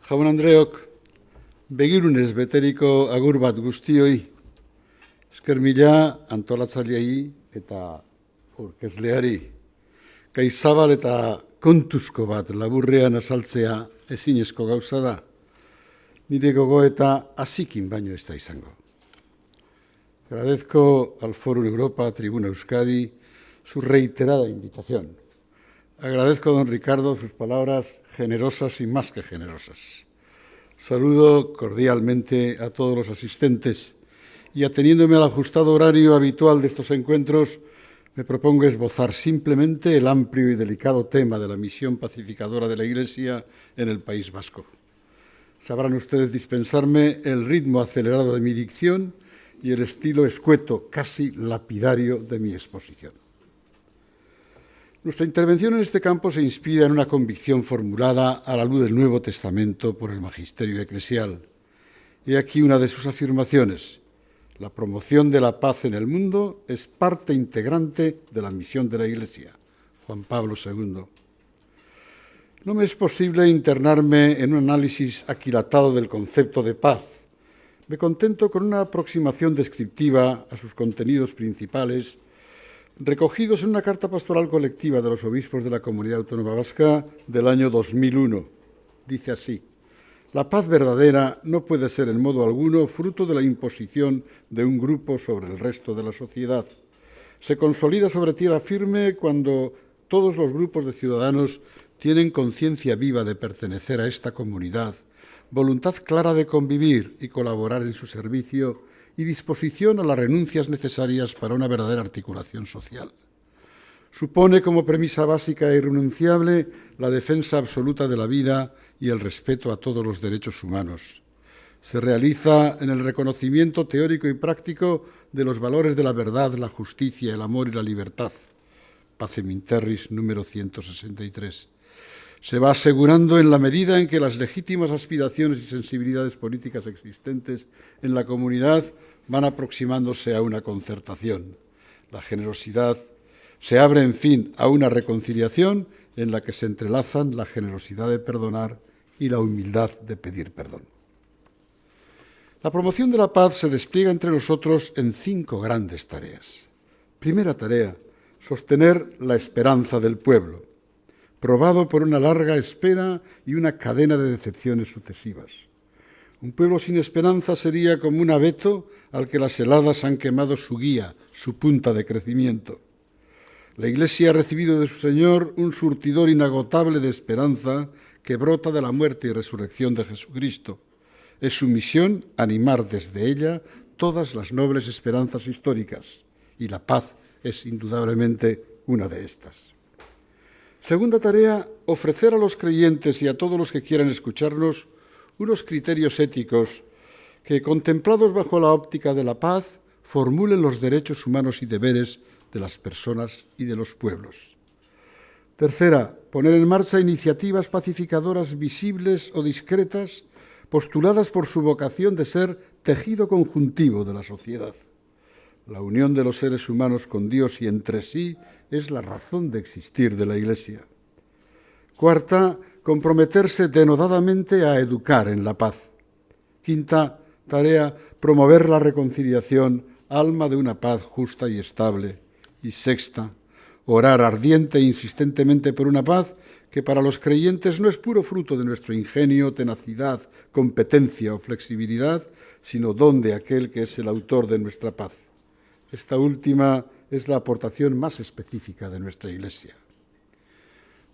Jaun Andreok, begirunez beteriko agur bat guztioi, esker mila antolatzaileei eta aurkezleari, gai zabal eta kontuzko bat laburrean azaltzea ezinezko gauza da, nire gogoeta hasikin baino ez da izango. Agradezco al Fórum Europa, Tribuna Euskadi, su reiterada invitación. Agradezco a don Ricardo sus palabras generosas y más que generosas. Saludo cordialmente a todos los asistentes y, ateniéndome al ajustado horario habitual de estos encuentros, me propongo esbozar simplemente el amplio y delicado tema de la misión pacificadora de la Iglesia en el País Vasco. Sabrán ustedes dispensarme el ritmo acelerado de mi dicción y el estilo escueto, casi lapidario, de mi exposición. Nuestra intervención en este campo se inspira en una convicción formulada a la luz del Nuevo Testamento por el Magisterio Eclesial. He aquí una de sus afirmaciones: la promoción de la paz en el mundo es parte integrante de la misión de la Iglesia. Juan Pablo II. No me es posible internarme en un análisis aquilatado del concepto de paz. Me contento con una aproximación descriptiva a sus contenidos principales, recogidos en una carta pastoral colectiva de los obispos de la Comunidad Autónoma Vasca del año 2001. Dice así: la paz verdadera no puede ser en modo alguno fruto de la imposición de un grupo sobre el resto de la sociedad. Se consolida sobre tierra firme cuando todos los grupos de ciudadanos tienen conciencia viva de pertenecer a esta comunidad, voluntad clara de convivir y colaborar en su servicio y disposición a las renuncias necesarias para una verdadera articulación social. Supone como premisa básica e irrenunciable la defensa absoluta de la vida y el respeto a todos los derechos humanos. Se realiza en el reconocimiento teórico y práctico de los valores de la verdad, la justicia, el amor y la libertad. Pacem in Terris, número 163. Se va asegurando en la medida en que las legítimas aspiraciones y sensibilidades políticas existentes en la comunidad van aproximándose a una concertación. La generosidad se abre, en fin, a una reconciliación en la que se entrelazan la generosidad de perdonar y la humildad de pedir perdón. La promoción de la paz se despliega entre nosotros en 5 grandes tareas. Primera tarea: sostener la esperanza del pueblo, probado por una larga espera y una cadena de decepciones sucesivas. Un pueblo sin esperanza sería como un abeto al que las heladas han quemado su guía, su punta de crecimiento. La Iglesia ha recibido de su Señor un surtidor inagotable de esperanza que brota de la muerte y resurrección de Jesucristo. Es su misión animar desde ella todas las nobles esperanzas históricas, y la paz es indudablemente una de estas. Segunda tarea: ofrecer a los creyentes y a todos los que quieran escucharnos unos criterios éticos que, contemplados bajo la óptica de la paz, formulen los derechos humanos y deberes de las personas y de los pueblos. Tercera: poner en marcha iniciativas pacificadoras visibles o discretas, postuladas por su vocación de ser tejido conjuntivo de la sociedad. La unión de los seres humanos con Dios y entre sí es la razón de existir de la Iglesia. Cuarta: comprometerse denodadamente a educar en la paz. Quinta tarea: promover la reconciliación, alma de una paz justa y estable. Y sexta: orar ardiente e insistentemente por una paz que para los creyentes no es puro fruto de nuestro ingenio, tenacidad, competencia o flexibilidad, sino don de aquel que es el autor de nuestra paz. Esta última es la aportación más específica de nuestra Iglesia.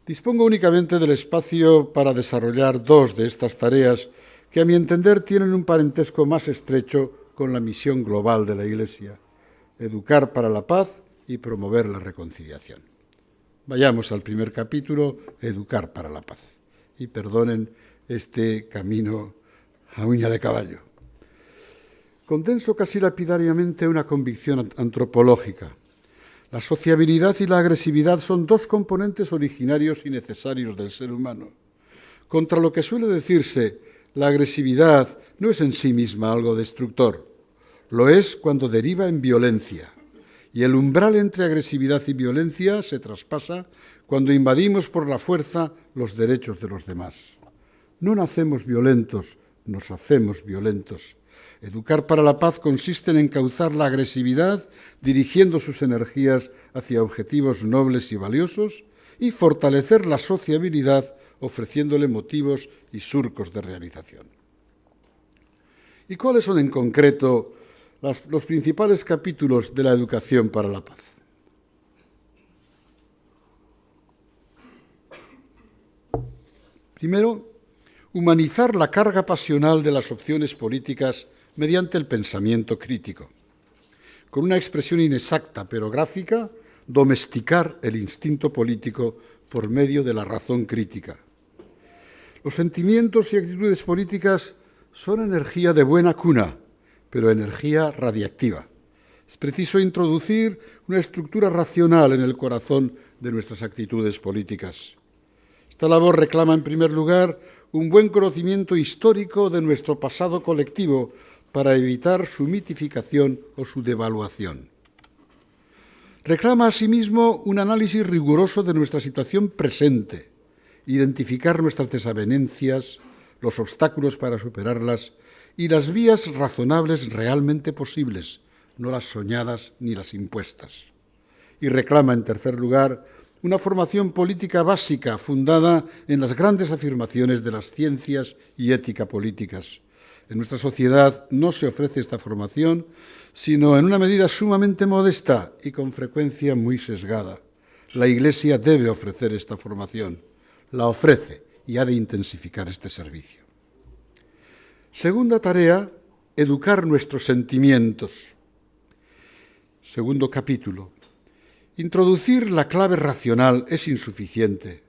Dispongo únicamente del espacio para desarrollar 2 de estas tareas que, a mi entender, tienen un parentesco más estrecho con la misión global de la Iglesia: educar para la paz y promover la reconciliación. Vayamos al primer capítulo: educar para la paz. Y perdonen este camino a uña de caballo. Condenso casi lapidariamente una convicción antropológica. La sociabilidad y la agresividad son 2 componentes originarios y necesarios del ser humano. Contra lo que suele decirse, la agresividad no es en sí misma algo destructor. Lo es cuando deriva en violencia. Y el umbral entre agresividad y violencia se traspasa cuando invadimos por la fuerza los derechos de los demás. No nacemos violentos, nos hacemos violentos. Educar para la paz consiste en encauzar la agresividad, dirigiendo sus energías hacia objetivos nobles y valiosos, y fortalecer la sociabilidad, ofreciéndole motivos y surcos de realización. ¿Y cuáles son en concreto los principales capítulos de la educación para la paz? Primero, humanizar la carga pasional de las opciones políticas mediante el pensamiento crítico. Con una expresión inexacta pero gráfica, domesticar el instinto político por medio de la razón crítica. Los sentimientos y actitudes políticas son energía de buena cuna, pero energía radiactiva. Es preciso introducir una estructura racional en el corazón de nuestras actitudes políticas. Esta labor reclama, en primer lugar, un buen conocimiento histórico de nuestro pasado colectivo para evitar su mitificación o su devaluación. Reclama, asimismo, un análisis riguroso de nuestra situación presente, identificar nuestras desavenencias, los obstáculos para superarlas y las vías razonables realmente posibles, no las soñadas ni las impuestas. Y reclama, en tercer lugar, una formación política básica fundada en las grandes afirmaciones de las ciencias y ética políticas. En nuestra sociedad no se ofrece esta formación, sino en una medida sumamente modesta y con frecuencia muy sesgada. La Iglesia debe ofrecer esta formación, la ofrece y ha de intensificar este servicio. Segunda tarea, educar nuestros sentimientos. Segundo capítulo. Introducir la clave racional es insuficiente.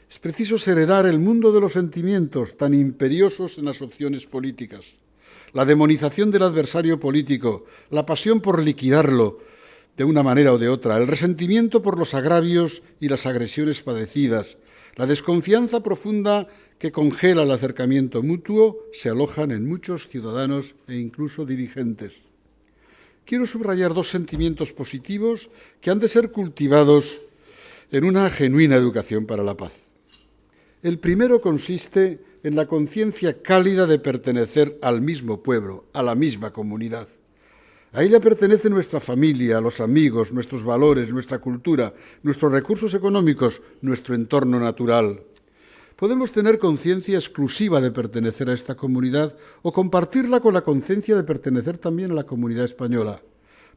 Es preciso serenar el mundo de los sentimientos tan imperiosos en las opciones políticas. La demonización del adversario político, la pasión por liquidarlo de una manera o de otra, el resentimiento por los agravios y las agresiones padecidas, la desconfianza profunda que congela el acercamiento mutuo, se alojan en muchos ciudadanos e incluso dirigentes. Quiero subrayar dos sentimientos positivos que han de ser cultivados en una genuina educación para la paz. El primero consiste en la conciencia cálida de pertenecer al mismo pueblo, a la misma comunidad. A ella pertenece nuestra familia, los amigos, nuestros valores, nuestra cultura, nuestros recursos económicos, nuestro entorno natural. Podemos tener conciencia exclusiva de pertenecer a esta comunidad o compartirla con la conciencia de pertenecer también a la comunidad española.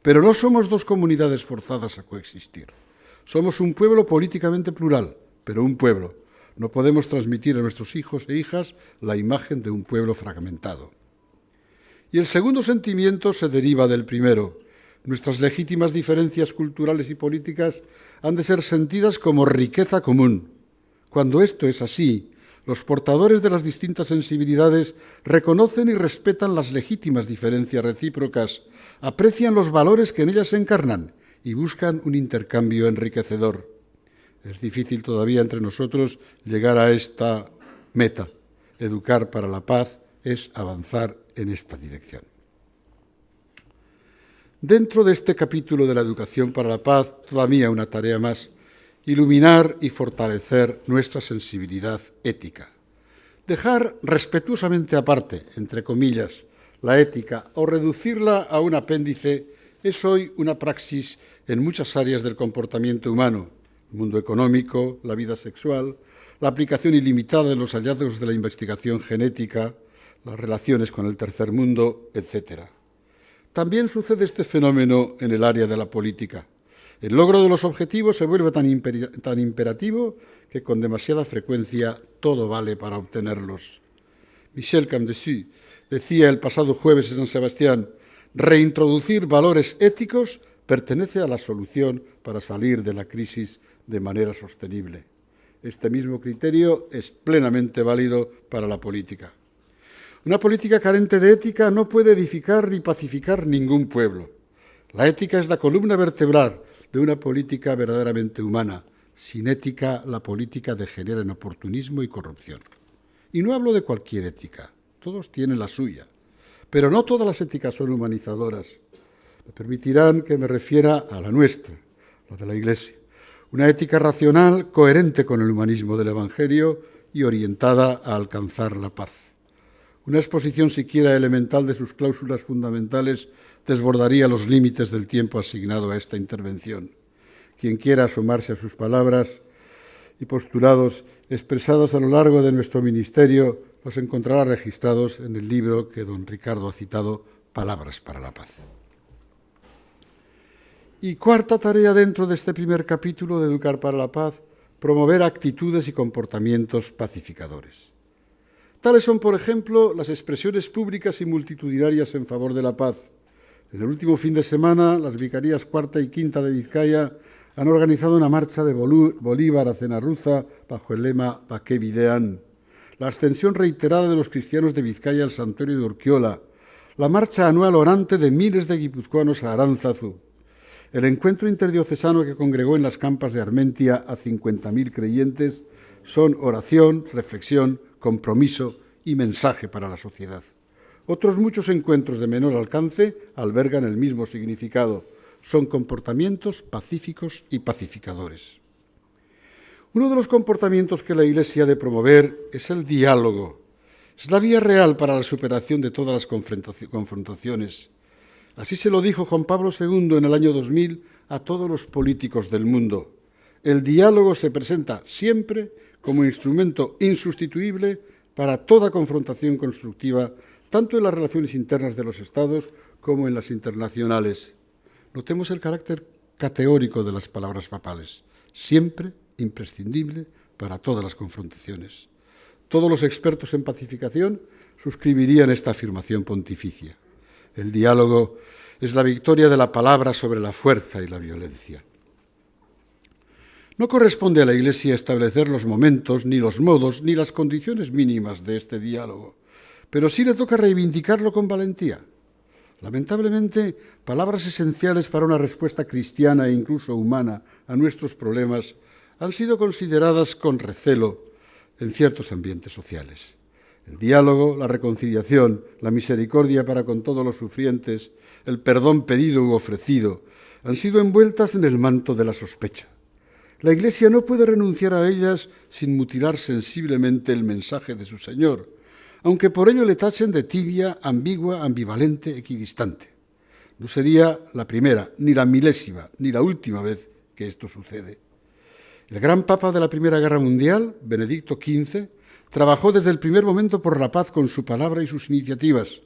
Pero no somos dos comunidades forzadas a coexistir. Somos un pueblo políticamente plural, pero un pueblo. No podemos transmitir a nuestros hijos e hijas la imagen de un pueblo fragmentado. Y el segundo sentimiento se deriva del primero. Nuestras legítimas diferencias culturales y políticas han de ser sentidas como riqueza común. Cuando esto es así, los portadores de las distintas sensibilidades reconocen y respetan las legítimas diferencias recíprocas, aprecian los valores que en ellas se encarnan y buscan un intercambio enriquecedor. Es difícil todavía entre nosotros llegar a esta meta. Educar para la paz es avanzar en esta dirección. Dentro de este capítulo de la educación para la paz, todavía una tarea más: iluminar y fortalecer nuestra sensibilidad ética. Dejar respetuosamente aparte, entre comillas, la ética o reducirla a un apéndice es hoy una praxis en muchas áreas del comportamiento humano: el mundo económico, la vida sexual, la aplicación ilimitada de los hallazgos de la investigación genética, las relaciones con el tercer mundo, etc. También sucede este fenómeno en el área de la política. El logro de los objetivos se vuelve tan imperativo que con demasiada frecuencia todo vale para obtenerlos. Michel Camdessus decía el pasado jueves en San Sebastián: reintroducir valores éticos pertenece a la solución para salir de la crisis de manera sostenible. Este mismo criterio es plenamente válido para la política. Una política carente de ética no puede edificar ni pacificar ningún pueblo. La ética es la columna vertebral de una política verdaderamente humana. Sin ética, la política degenera en oportunismo y corrupción. Y no hablo de cualquier ética, todos tienen la suya, pero no todas las éticas son humanizadoras. Me permitirán que me refiera a la nuestra, la de la Iglesia. Una ética racional, coherente con el humanismo del Evangelio y orientada a alcanzar la paz. Una exposición siquiera elemental de sus cláusulas fundamentales desbordaría los límites del tiempo asignado a esta intervención. Quien quiera asomarse a sus palabras y postulados expresados a lo largo de nuestro ministerio los encontrará registrados en el libro que don Ricardo ha citado, Palabras para la Paz. Y cuarta tarea dentro de este primer capítulo de Educar para la Paz, promover actitudes y comportamientos pacificadores. Tales son, por ejemplo, las expresiones públicas y multitudinarias en favor de la paz. En el último fin de semana, las vicarías cuarta y quinta de Vizcaya han organizado una marcha de Bolívar a Cenarruza bajo el lema Pa' qué videan, la ascensión reiterada de los cristianos de Vizcaya al santuario de Urquiola, la marcha anual orante de miles de guipuzcoanos a Aránzazu, el encuentro interdiocesano que congregó en las campas de Armentia a 50.000 creyentes son oración, reflexión, compromiso y mensaje para la sociedad. Otros muchos encuentros de menor alcance albergan el mismo significado. Son comportamientos pacíficos y pacificadores. Uno de los comportamientos que la Iglesia ha de promover es el diálogo. Es la vía real para la superación de todas las confrontaciones. Así se lo dijo Juan Pablo II en el año 2000 a todos los políticos del mundo. El diálogo se presenta siempre como instrumento insustituible para toda confrontación constructiva, tanto en las relaciones internas de los Estados como en las internacionales. Notemos el carácter categórico de las palabras papales. Siempre imprescindible para todas las confrontaciones. Todos los expertos en pacificación suscribirían esta afirmación pontificia. El diálogo es la victoria de la palabra sobre la fuerza y la violencia. No corresponde a la Iglesia establecer los momentos, ni los modos, ni las condiciones mínimas de este diálogo, pero sí le toca reivindicarlo con valentía. Lamentablemente, palabras esenciales para una respuesta cristiana e incluso humana a nuestros problemas han sido consideradas con recelo en ciertos ambientes sociales. El diálogo, la reconciliación, la misericordia para con todos los sufrientes, el perdón pedido u ofrecido, han sido envueltas en el manto de la sospecha. La Iglesia no puede renunciar a ellas sin mutilar sensiblemente el mensaje de su Señor, aunque por ello le tachen de tibia, ambigua, ambivalente, equidistante. No sería la primera, ni la milésima, ni la última vez que esto sucede. El gran Papa de la Primera Guerra Mundial, Benedicto XV, trabajó desde el primer momento por la paz con su palabra y sus iniciativas,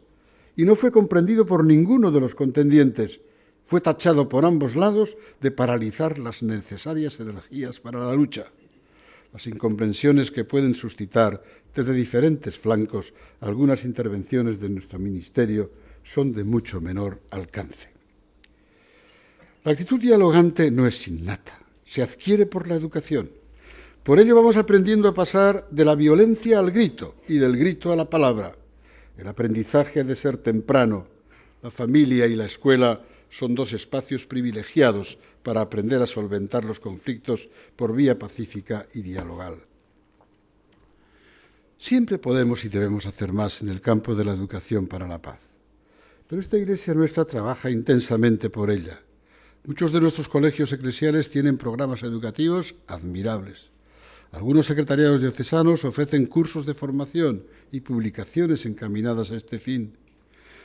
y no fue comprendido por ninguno de los contendientes. Fue tachado por ambos lados de paralizar las necesarias energías para la lucha. Las incomprensiones que pueden suscitar desde diferentes flancos algunas intervenciones de nuestro ministerio son de mucho menor alcance. La actitud dialogante no es innata, se adquiere por la educación. Por ello vamos aprendiendo a pasar de la violencia al grito y del grito a la palabra. El aprendizaje ha de ser temprano. La familia y la escuela son dos espacios privilegiados para aprender a solventar los conflictos por vía pacífica y dialogal. Siempre podemos y debemos hacer más en el campo de la educación para la paz. Pero esta Iglesia nuestra trabaja intensamente por ella. Muchos de nuestros colegios eclesiales tienen programas educativos admirables. Algunos secretariados diocesanos ofrecen cursos de formación y publicaciones encaminadas a este fin.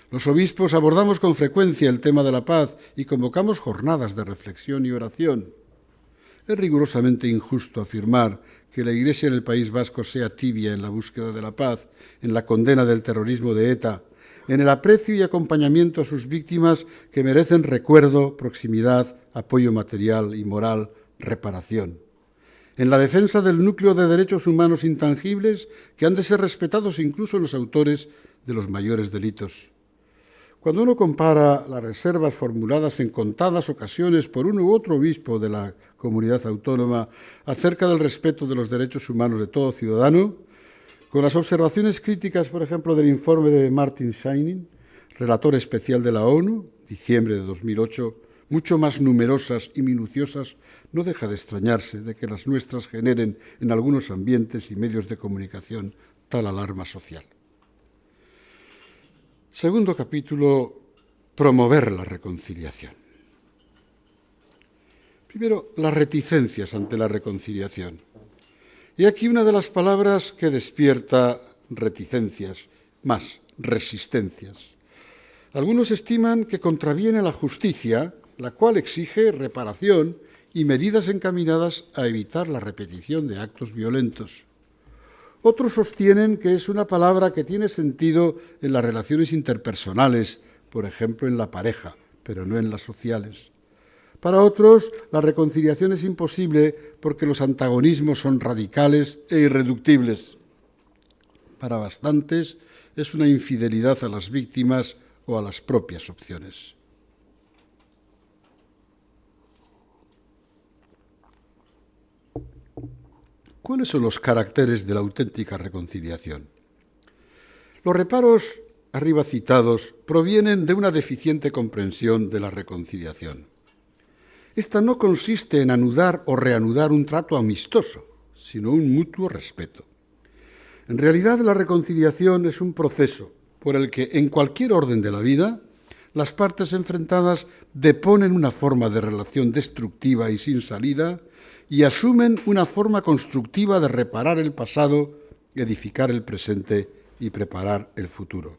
Los obispos abordamos con frecuencia el tema de la paz y convocamos jornadas de reflexión y oración. Es rigurosamente injusto afirmar que la Iglesia en el País Vasco sea tibia en la búsqueda de la paz, en la condena del terrorismo de ETA, en el aprecio y acompañamiento a sus víctimas que merecen recuerdo, proximidad, apoyo material y moral, reparación. En la defensa del núcleo de derechos humanos intangibles que han de ser respetados incluso en los autores de los mayores delitos. Cuando uno compara las reservas formuladas en contadas ocasiones por uno u otro obispo de la comunidad autónoma acerca del respeto de los derechos humanos de todo ciudadano, con las observaciones críticas, por ejemplo, del informe de Martin Scheinin, relator especial de la ONU, diciembre de 2008, mucho más numerosas y minuciosas, no deja de extrañarse de que las nuestras generen en algunos ambientes y medios de comunicación tal alarma social. Segundo capítulo, promover la reconciliación. Primero, las reticencias ante la reconciliación. Y aquí una de las palabras que despierta reticencias, más resistencias. Algunos estiman que contraviene la justicia, la cual exige reparación y medidas encaminadas a evitar la repetición de actos violentos. Otros sostienen que es una palabra que tiene sentido en las relaciones interpersonales, por ejemplo en la pareja, pero no en las sociales. Para otros, la reconciliación es imposible porque los antagonismos son radicales e irreductibles. Para bastantes, es una infidelidad a las víctimas o a las propias opciones. ¿Cuáles son los caracteres de la auténtica reconciliación? Los reparos arriba citados provienen de una deficiente comprensión de la reconciliación. Esta no consiste en anudar o reanudar un trato amistoso, sino un mutuo respeto. En realidad, la reconciliación es un proceso por el que, en cualquier orden de la vida, las partes enfrentadas deponen una forma de relación destructiva y sin salida y asumen una forma constructiva de reparar el pasado, edificar el presente y preparar el futuro.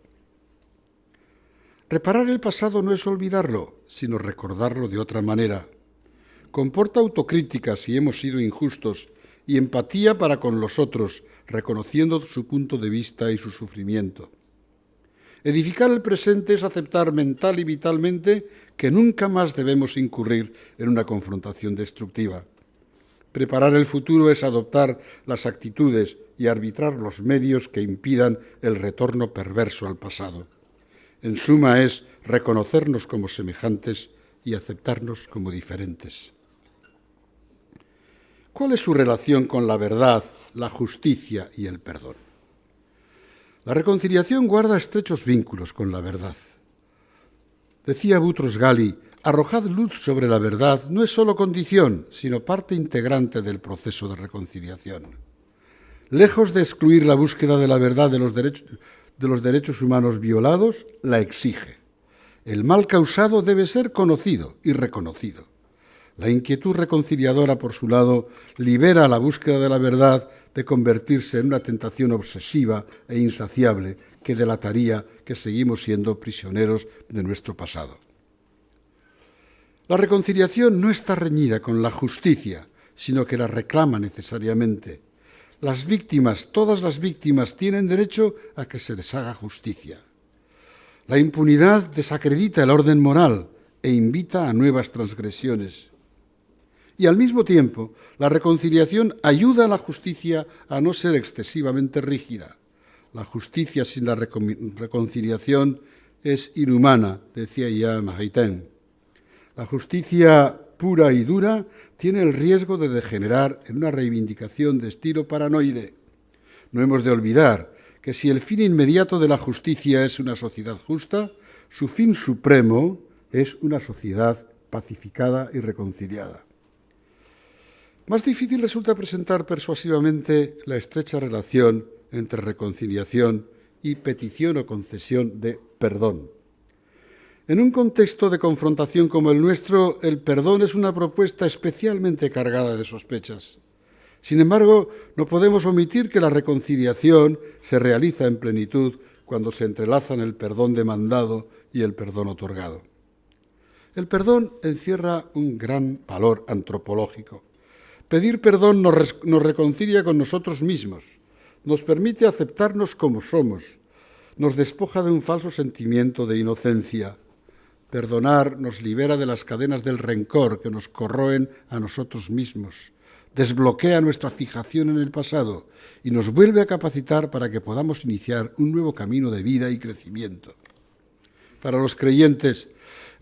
Reparar el pasado no es olvidarlo, sino recordarlo de otra manera. Comporta autocrítica si hemos sido injustos y empatía para con los otros, reconociendo su punto de vista y su sufrimiento. Edificar el presente es aceptar mental y vitalmente que nunca más debemos incurrir en una confrontación destructiva. Preparar el futuro es adoptar las actitudes y arbitrar los medios que impidan el retorno perverso al pasado. En suma, es reconocernos como semejantes y aceptarnos como diferentes. ¿Cuál es su relación con la verdad, la justicia y el perdón? La reconciliación guarda estrechos vínculos con la verdad. Decía Boutros Ghali, arrojad luz sobre la verdad no es solo condición, sino parte integrante del proceso de reconciliación. Lejos de excluir la búsqueda de la verdad de los derechos humanos violados, la exige. El mal causado debe ser conocido y reconocido. La inquietud reconciliadora, por su lado, libera la búsqueda de la verdad de convertirse en una tentación obsesiva e insaciable que delataría que seguimos siendo prisioneros de nuestro pasado. La reconciliación no está reñida con la justicia, sino que la reclama necesariamente. Las víctimas, todas las víctimas, tienen derecho a que se les haga justicia. La impunidad desacredita el orden moral e invita a nuevas transgresiones. Y al mismo tiempo, la reconciliación ayuda a la justicia a no ser excesivamente rígida. La justicia sin la reconciliación es inhumana, decía ya Maritain. La justicia pura y dura tiene el riesgo de degenerar en una reivindicación de estilo paranoide. No hemos de olvidar que si el fin inmediato de la justicia es una sociedad justa, su fin supremo es una sociedad pacificada y reconciliada. Más difícil resulta presentar persuasivamente la estrecha relación entre reconciliación y petición o concesión de perdón. En un contexto de confrontación como el nuestro, el perdón es una propuesta especialmente cargada de sospechas. Sin embargo, no podemos omitir que la reconciliación se realiza en plenitud cuando se entrelazan el perdón demandado y el perdón otorgado. El perdón encierra un gran valor antropológico. Pedir perdón nos reconcilia con nosotros mismos, nos permite aceptarnos como somos, nos despoja de un falso sentimiento de inocencia. Perdonar nos libera de las cadenas del rencor que nos corroen a nosotros mismos, desbloquea nuestra fijación en el pasado y nos vuelve a capacitar para que podamos iniciar un nuevo camino de vida y crecimiento. Para los creyentes,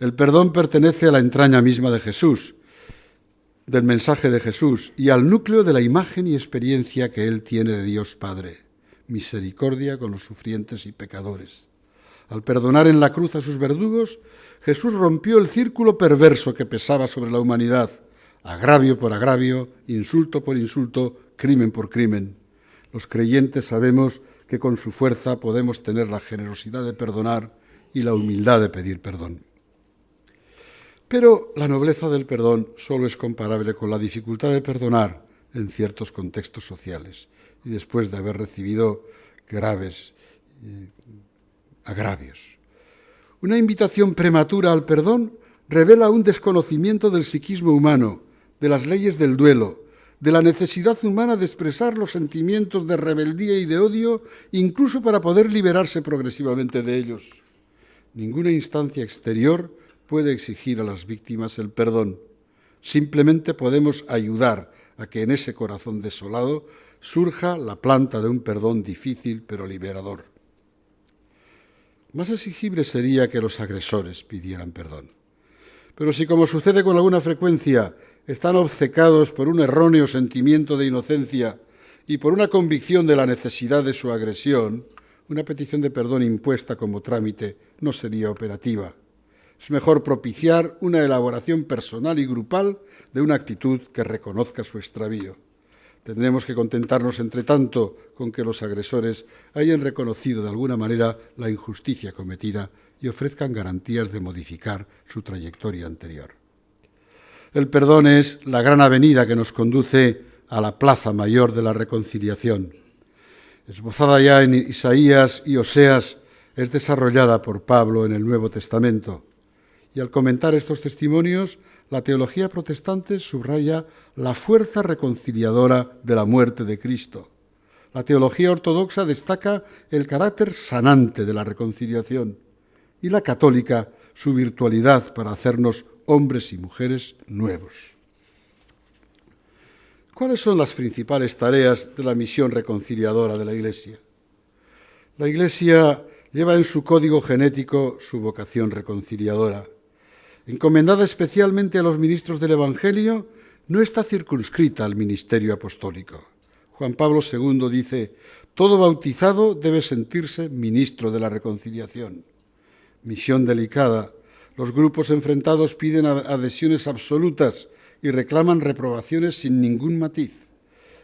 el perdón pertenece a la entraña misma de Jesús, del mensaje de Jesús y al núcleo de la imagen y experiencia que Él tiene de Dios Padre, misericordia con los sufrientes y pecadores. Al perdonar en la cruz a sus verdugos, Jesús rompió el círculo perverso que pesaba sobre la humanidad, agravio por agravio, insulto por insulto, crimen por crimen. Los creyentes sabemos que con su fuerza podemos tener la generosidad de perdonar y la humildad de pedir perdón. Pero la nobleza del perdón solo es comparable con la dificultad de perdonar en ciertos contextos sociales y después de haber recibido graves agravios. Una invitación prematura al perdón revela un desconocimiento del psiquismo humano, de las leyes del duelo, de la necesidad humana de expresar los sentimientos de rebeldía y de odio, incluso para poder liberarse progresivamente de ellos. Ninguna instancia exterior puede exigir a las víctimas el perdón. Simplemente podemos ayudar a que en ese corazón desolado surja la planta de un perdón difícil pero liberador. Más exigible sería que los agresores pidieran perdón. Pero si, como sucede con alguna frecuencia, están obcecados por un erróneo sentimiento de inocencia y por una convicción de la necesidad de su agresión, una petición de perdón impuesta como trámite no sería operativa. Es mejor propiciar una elaboración personal y grupal de una actitud que reconozca su extravío. Tendremos que contentarnos, entre tanto, con que los agresores hayan reconocido de alguna manera la injusticia cometida y ofrezcan garantías de modificar su trayectoria anterior. El perdón es la gran avenida que nos conduce a la plaza mayor de la reconciliación. Esbozada ya en Isaías y Oseas, es desarrollada por Pablo en el Nuevo Testamento. Y al comentar estos testimonios, la teología protestante subraya la fuerza reconciliadora de la muerte de Cristo. La teología ortodoxa destaca el carácter sanante de la reconciliación y la católica su virtualidad para hacernos hombres y mujeres nuevos. ¿Cuáles son las principales tareas de la misión reconciliadora de la Iglesia? La Iglesia lleva en su código genético su vocación reconciliadora. Encomendada especialmente a los ministros del Evangelio, no está circunscrita al ministerio apostólico. Juan Pablo II dice: todo bautizado debe sentirse ministro de la reconciliación. Misión delicada. Los grupos enfrentados piden adhesiones absolutas y reclaman reprobaciones sin ningún matiz.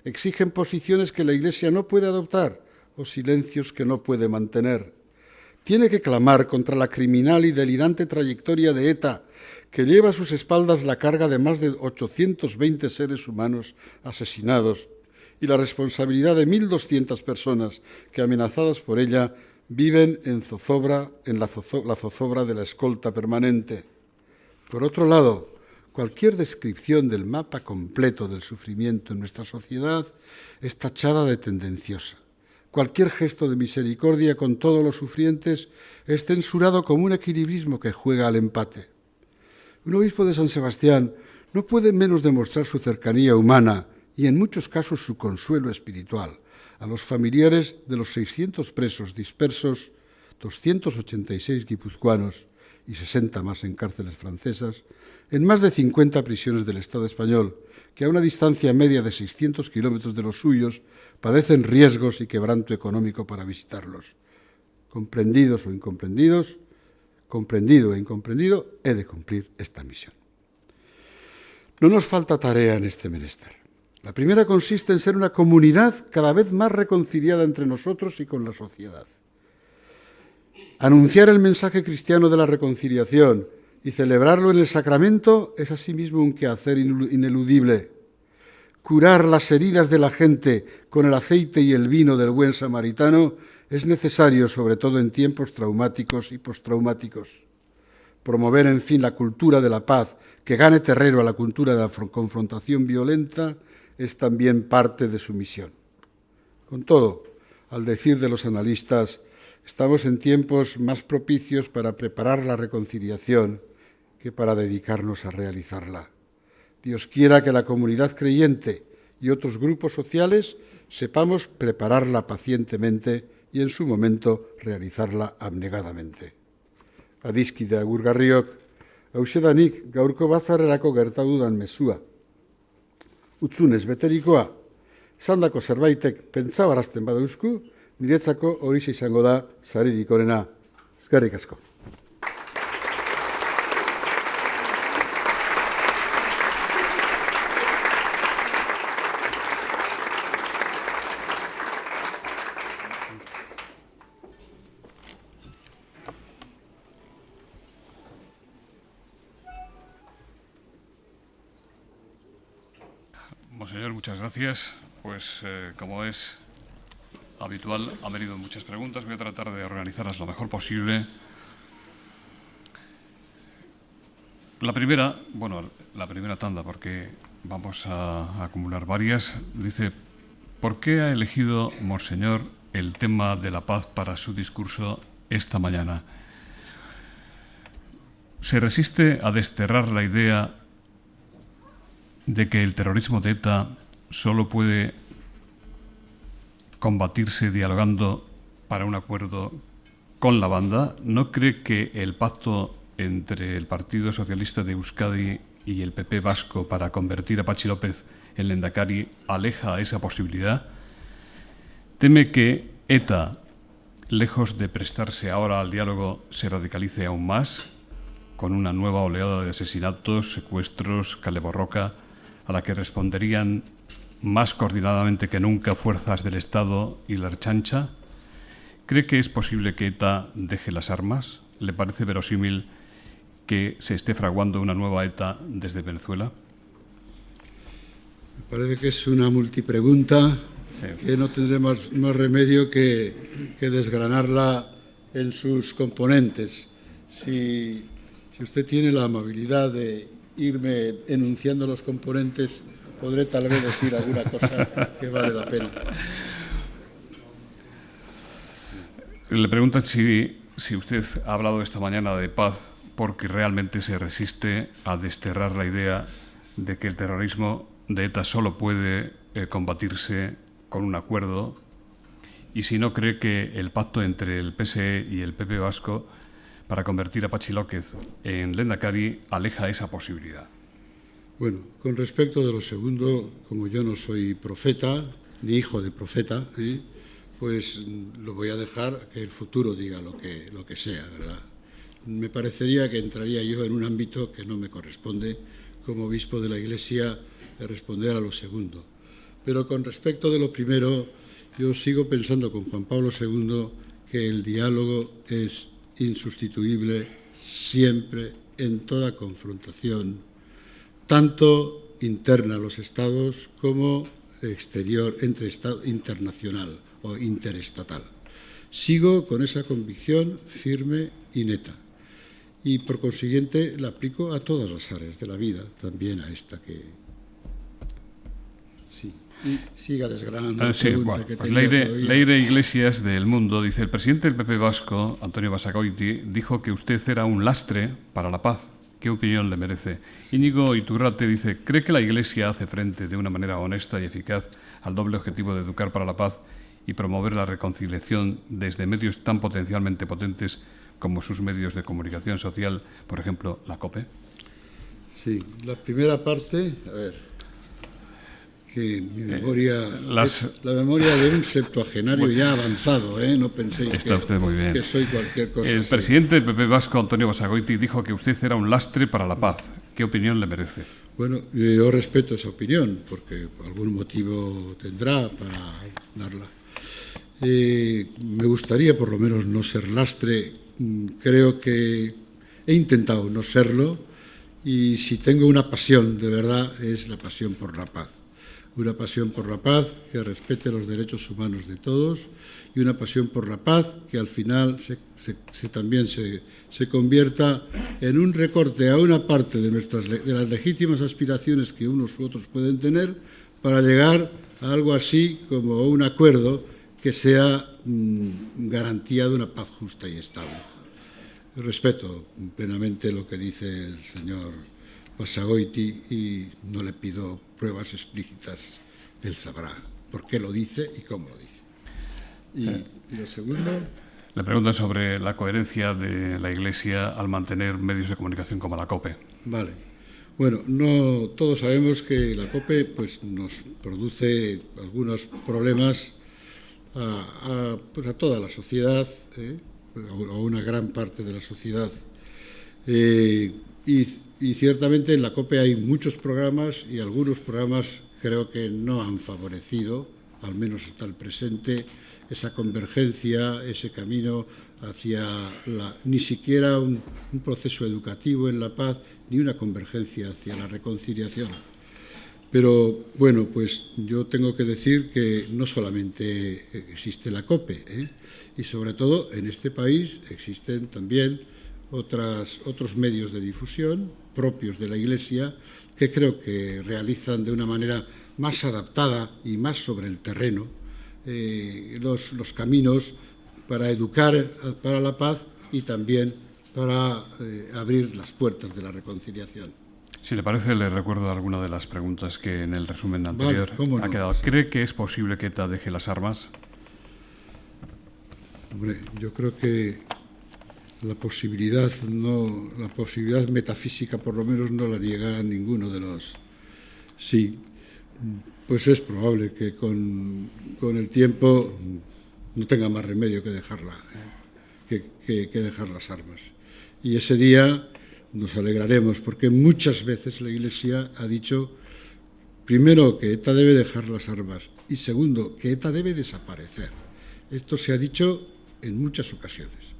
Exigen posiciones que la Iglesia no puede adoptar o silencios que no puede mantener. Tiene que clamar contra la criminal y delirante trayectoria de ETA, que lleva a sus espaldas la carga de más de 820 seres humanos asesinados y la responsabilidad de 1.200 personas que, amenazadas por ella, viven en la zozobra de la escolta permanente. Por otro lado, cualquier descripción del mapa completo del sufrimiento en nuestra sociedad es tachada de tendenciosa. Cualquier gesto de misericordia con todos los sufrientes es censurado como un equilibrismo que juega al empate. Un obispo de San Sebastián no puede menos demostrar su cercanía humana y, en muchos casos, su consuelo espiritual a los familiares de los 600 presos dispersos, 286 guipuzcoanos y 60 más en cárceles francesas, en más de 50 prisiones del Estado español, que a una distancia media de 600 kilómetros de los suyos padecen riesgos y quebranto económico para visitarlos. Comprendidos o incomprendidos, comprendido e incomprendido, he de cumplir esta misión. No nos falta tarea en este menester. La primera consiste en ser una comunidad cada vez más reconciliada entre nosotros y con la sociedad. Anunciar el mensaje cristiano de la reconciliación y celebrarlo en el sacramento es asimismo un quehacer ineludible. Curar las heridas de la gente con el aceite y el vino del buen samaritano es necesario, sobre todo en tiempos traumáticos y postraumáticos. Promover, en fin, la cultura de la paz, que gane terreno a la cultura de la confrontación violenta, es también parte de su misión. Con todo, al decir de los analistas, estamos en tiempos más propicios para preparar la reconciliación que para dedicarnos a realizarla. Dios quiera que la comunidad creyente y otros grupos sociales sepamos prepararla pacientemente y, en su momento, realizarla abnegadamente. Adiskide agur garriok, hauxe da nik gaurko batzarrerako gertatu dudan mezua. Utzunez beterikoa, esandako zerbaitek pentsabarazten badauzku, niretzako horixe izango da saririk onena. Eskerrik asko. Monseñor, muchas gracias. Pues como es habitual, han venido muchas preguntas. Voy a tratar de organizarlas lo mejor posible. La primera tanda, porque vamos a acumular varias. Dice, ¿por qué ha elegido Monseñor el tema de la paz para su discurso esta mañana? ¿Se resiste a desterrar la idea de que el terrorismo de ETA solo puede combatirse dialogando para un acuerdo con la banda? ¿No cree que el pacto entre el Partido Socialista de Euskadi y el PP vasco para convertir a Patxi López en lehendakari aleja esa posibilidad? ¿Teme que ETA, lejos de prestarse ahora al diálogo, se radicalice aún más, con una nueva oleada de asesinatos, secuestros, kale borroka, a la que responderían más coordinadamente que nunca fuerzas del Estado y la Ertzaintza? ¿Cree que es posible que ETA deje las armas? ¿Le parece verosímil que se esté fraguando una nueva ETA desde Venezuela? Me parece que es una multipregunta, sí, que no tendré más remedio que desgranarla en sus componentes. Si usted tiene la amabilidad de irme enunciando los componentes, podré tal vez decir alguna cosa que vale la pena. Le preguntan si usted ha hablado esta mañana de paz porque realmente se resiste a desterrar la idea de que el terrorismo de ETA solo puede combatirse con un acuerdo, y si no cree que el pacto entre el PSE y el PP vasco para convertir a Patxi López en lehendakari aleja esa posibilidad. Bueno, con respecto de lo segundo, como yo no soy profeta, ni hijo de profeta, pues lo voy a dejar que el futuro diga lo que sea, ¿verdad? Me parecería que entraría yo en un ámbito que no me corresponde como obispo de la Iglesia de responder a lo segundo. Pero con respecto de lo primero, yo sigo pensando con Juan Pablo II que el diálogo es insustituible siempre en toda confrontación, tanto interna a los Estados como exterior, entre Estado, internacional o interestatal. Sigo con esa convicción firme y neta, y por consiguiente la aplico a todas las áreas de la vida, también a esta que... Sí. Y siga desgranando la pregunta que tenía todavía. Leire Iglesias del Mundo dice, el presidente del PP vasco, Antonio Basagoiti, dijo que usted era un lastre para la paz. ¿Qué opinión le merece? Íñigo Iturrate dice, ¿cree que la Iglesia hace frente de una manera honesta y eficaz al doble objetivo de educar para la paz y promover la reconciliación desde medios tan potencialmente potentes como sus medios de comunicación social, por ejemplo, la COPE? Sí, la primera parte, a ver, que mi memoria es la memoria de un septuagenario ya avanzado, no penséis que soy cualquier cosa. El presidente del PP vasco, Antonio Basagoiti, dijo que usted era un lastre para la paz. ¿Qué opinión le merece? Bueno, yo respeto esa opinión, porque algún motivo tendrá para darla. Me gustaría por lo menos no ser lastre. Creo que he intentado no serlo, y si tengo una pasión de verdad es la pasión por la paz. Una pasión por la paz que respete los derechos humanos de todos, y una pasión por la paz que al final también se convierta en un recorte a una parte de las legítimas aspiraciones que unos u otros pueden tener para llegar a algo así como un acuerdo que sea garantía de una paz justa y estable. Respeto plenamente lo que dice el señor Basagoiti y no le pido pruebas explícitas. Él sabrá por qué lo dice y cómo lo dice. ¿Y lo segundo? Le preguntan sobre la coherencia de la Iglesia al mantener medios de comunicación como la COPE. Vale. Bueno, no todos sabemos que la COPE pues, nos produce algunos problemas a toda la sociedad, a una gran parte de la sociedad. Y ciertamente en la COPE hay muchos programas, y algunos programas creo que no han favorecido, al menos hasta el presente, esa convergencia, ese camino hacia ni siquiera un proceso educativo en la paz, ni una convergencia hacia la reconciliación. Pero, bueno, pues yo tengo que decir que no solamente existe la COPE, y sobre todo en este país existen también otros medios de difusión propios de la Iglesia que creo que realizan de una manera más adaptada y más sobre el terreno los caminos para educar para la paz y también para abrir las puertas de la reconciliación. Si le parece, le recuerdo alguna de las preguntas que en el resumen anterior ha quedado. Sí. ¿Cree que es posible que ETA deje las armas? Hombre, yo creo que la posibilidad metafísica, por lo menos, no la niega ninguno de los. Sí, pues es probable que con el tiempo no tenga más remedio que dejarla, que dejar las armas. Y ese día nos alegraremos, porque muchas veces la Iglesia ha dicho, primero, que ETA debe dejar las armas y, segundo, que ETA debe desaparecer. Esto se ha dicho en muchas ocasiones.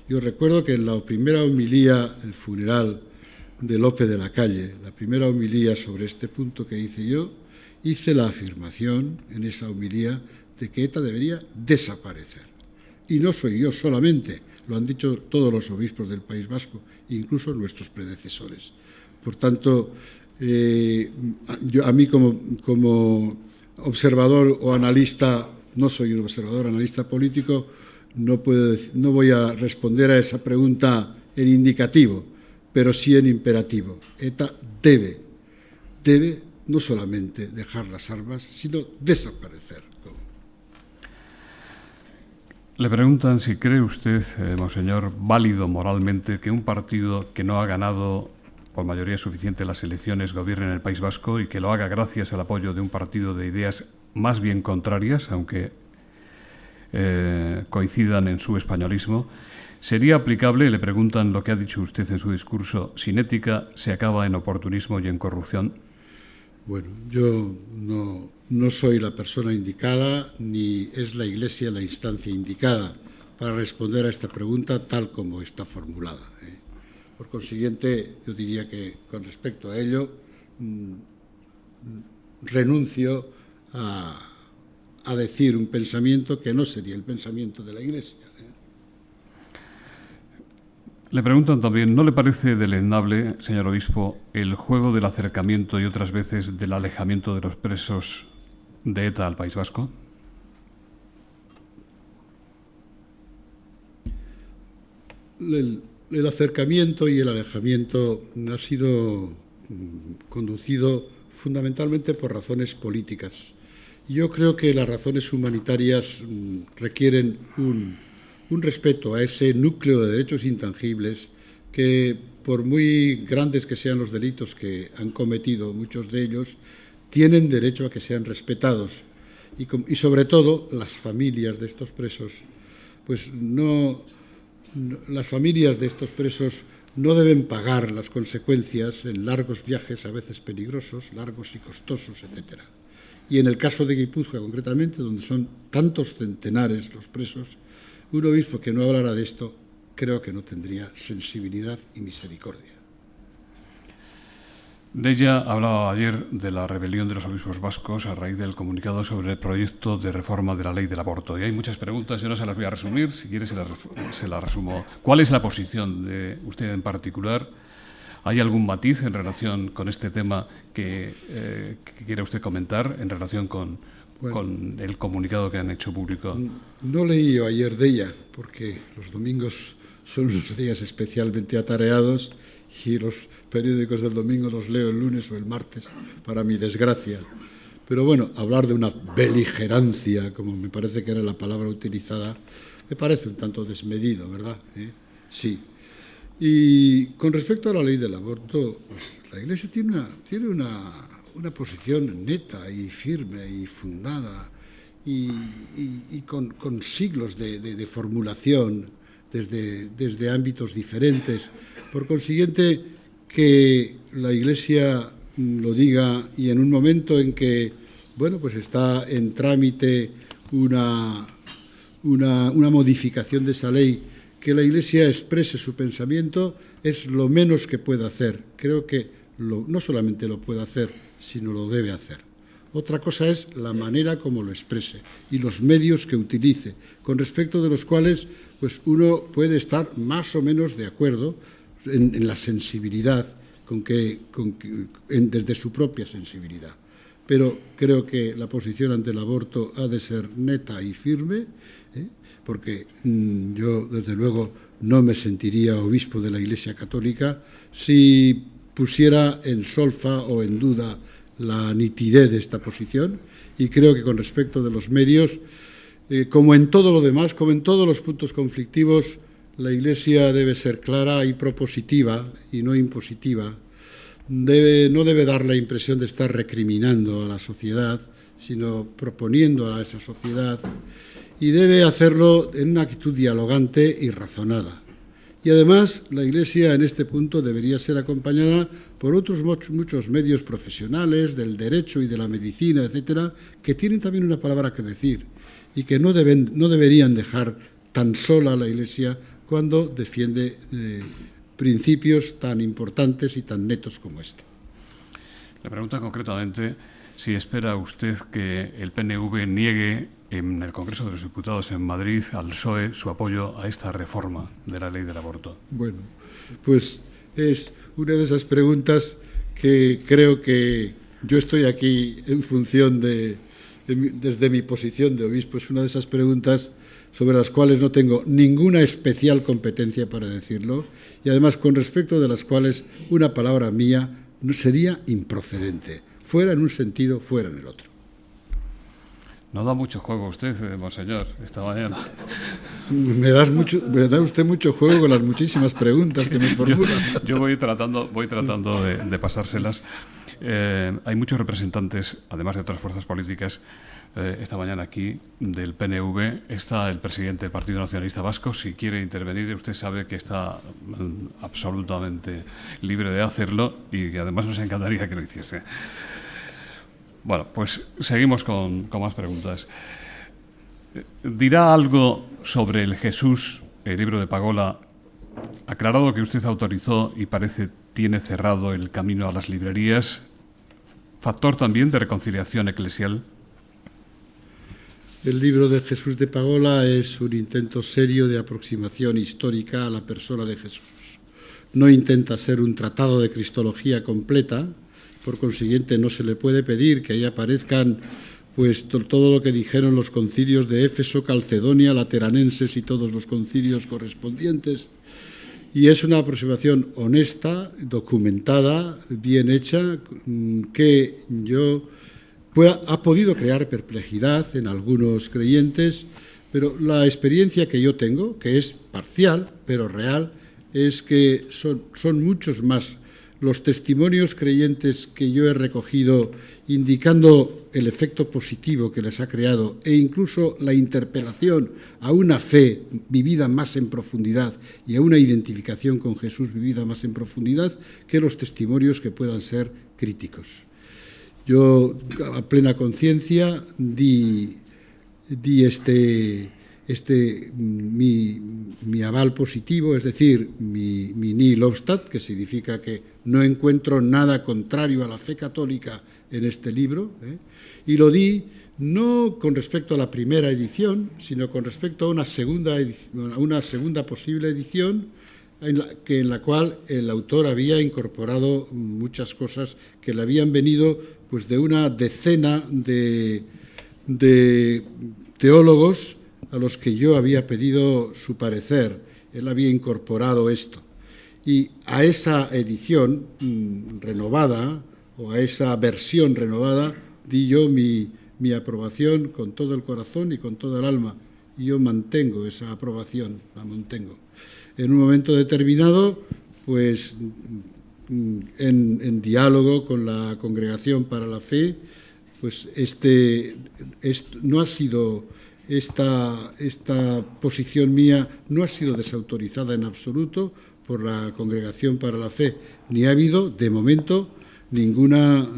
Yo recuerdo que en la primera homilía, el funeral de Lope de la Calle, la primera homilía sobre este punto que hice yo, hice la afirmación en esa homilía de que ETA debería desaparecer. Y no soy yo solamente, lo han dicho todos los obispos del País Vasco, incluso nuestros predecesores. Por tanto, a mí como observador o analista, no soy un observador, analista político, no voy a responder a esa pregunta en indicativo, pero sí en imperativo. ETA debe no solamente dejar las armas, sino desaparecer. Le preguntan si cree usted, monseñor, válido moralmente que un partido que no ha ganado por mayoría suficiente las elecciones gobierne en el País Vasco y que lo haga gracias al apoyo de un partido de ideas más bien contrarias, aunque coincidan en su españolismo. ¿Sería aplicable, le preguntan, lo que ha dicho usted en su discurso, sin ética se acaba en oportunismo y en corrupción? Bueno, yo no soy la persona indicada, ni es la Iglesia la instancia indicada para responder a esta pregunta tal como está formulada. Por consiguiente, yo diría que con respecto a ello renuncio a decir un pensamiento que no sería el pensamiento de la Iglesia. Le preguntan también, ¿no le parece deleznable, señor obispo, el juego del acercamiento y otras veces del alejamiento de los presos de ETA al País Vasco? El acercamiento y el alejamiento ha sido conducido fundamentalmente por razones políticas. Yo creo que las razones humanitarias requieren un respeto a ese núcleo de derechos intangibles que, por muy grandes que sean los delitos que han cometido muchos de ellos, tienen derecho a que sean respetados. Y sobre todo, las familias de estos presos, pues las familias de estos presos no deben pagar las consecuencias en largos viajes, a veces peligrosos, largos y costosos, etc. Y en el caso de Guipúzcoa, concretamente, donde son tantos centenares los presos, un obispo que no hablara de esto creo que no tendría sensibilidad y misericordia. De ella hablaba ayer de la rebelión de los obispos vascos a raíz del comunicado sobre el proyecto de reforma de la ley del aborto. Y hay muchas preguntas, yo no se las voy a resumir, si quiere se las resumo. ¿Cuál es la posición de usted en particular? ¿Hay algún matiz en relación con este tema que quiera usted comentar en relación con el comunicado que han hecho público? No leí yo ayer de ella, porque los domingos son unos días especialmente atareados y los periódicos del domingo los leo el lunes o el martes, para mi desgracia. Pero bueno, hablar de una beligerancia, como me parece que era la palabra utilizada, me parece un tanto desmedido, ¿verdad? Sí. Y con respecto a la ley del aborto, pues, la Iglesia tiene una posición neta y firme y fundada y con siglos de formulación desde ámbitos diferentes. Por consiguiente, que la Iglesia lo diga y en un momento en que, bueno, pues está en trámite una modificación de esa ley, que la Iglesia exprese su pensamiento es lo menos que puede hacer. Creo que no solamente lo puede hacer, sino lo debe hacer. Otra cosa es la manera como lo exprese y los medios que utilice, con respecto de los cuales pues uno puede estar más o menos de acuerdo en la sensibilidad desde su propia sensibilidad. Pero creo que la posición ante el aborto ha de ser neta y firme, porque yo, desde luego, no me sentiría obispo de la Iglesia Católica si pusiera en solfa o en duda la nitidez de esta posición, y creo que con respecto de los medios, como en todo lo demás, como en todos los puntos conflictivos, la Iglesia debe ser clara y propositiva y no impositiva. No debe dar la impresión de estar recriminando a la sociedad, sino proponiendo a esa sociedad, y debe hacerlo en una actitud dialogante y razonada. Y además, la Iglesia en este punto debería ser acompañada por otros muchos medios profesionales del derecho y de la medicina, etcétera, que tienen también una palabra que decir y que no deberían dejar tan sola a la Iglesia cuando defiende principios tan importantes y tan netos como este. Le pregunta concretamente si espera usted que el PNV niegue en el Congreso de los Diputados en Madrid al PSOE su apoyo a esta reforma de la ley del aborto. Bueno, pues es una de esas preguntas que creo que yo estoy aquí en función desde mi posición de obispo, es una de esas preguntas sobre las cuales no tengo ninguna especial competencia para decirlo, y además con respecto de las cuales una palabra mía sería improcedente, fuera en un sentido, fuera en el otro. No da mucho juego usted, monseñor, esta mañana. Me da usted mucho juego con las muchísimas preguntas que me formula. Yo voy tratando de pasárselas. Hay muchos representantes, además de otras fuerzas políticas, esta mañana aquí del PNV. Está el presidente del Partido Nacionalista Vasco. Si quiere intervenir, usted sabe que está absolutamente libre de hacerlo, y además nos encantaría que lo hiciese. Bueno, pues seguimos con más preguntas. ¿Dirá algo sobre el Jesús, el libro de Pagola, aclarado que usted autorizó y parece tiene cerrado el camino a las librerías, factor también de reconciliación eclesial? El libro de Jesús de Pagola es un intento serio de aproximación histórica a la persona de Jesús. No intenta ser un tratado de cristología completa. Por consiguiente, no se le puede pedir que ahí aparezcan pues todo lo que dijeron los concilios de Éfeso, Calcedonia, Lateranenses y todos los concilios correspondientes. Y es una aproximación honesta, documentada, bien hecha, que ha podido crear perplejidad en algunos creyentes, pero la experiencia que yo tengo, que es parcial pero real, es que son muchos más los testimonios creyentes que yo he recogido indicando el efecto positivo que les ha creado, e incluso la interpelación a una fe vivida más en profundidad y a una identificación con Jesús vivida más en profundidad, que los testimonios que puedan ser críticos. Yo, a plena conciencia, di mi aval positivo, es decir, mi nihil obstat, que significa que no encuentro nada contrario a la fe católica en este libro, y lo di no con respecto a la primera edición, sino con respecto a una segunda posible edición, en la cual el autor había incorporado muchas cosas que le habían venido pues de una decena de teólogos a los que yo había pedido su parecer. Él había incorporado esto. Y a esa edición renovada, o a esa versión renovada, di yo mi aprobación con todo el corazón y con toda el alma. Y yo mantengo esa aprobación, la mantengo. En un momento determinado, pues en diálogo con la Congregación para la Fe, pues no ha sido esta posición mía no ha sido desautorizada en absoluto por la Congregación para la Fe, ni ha habido, de momento, ninguna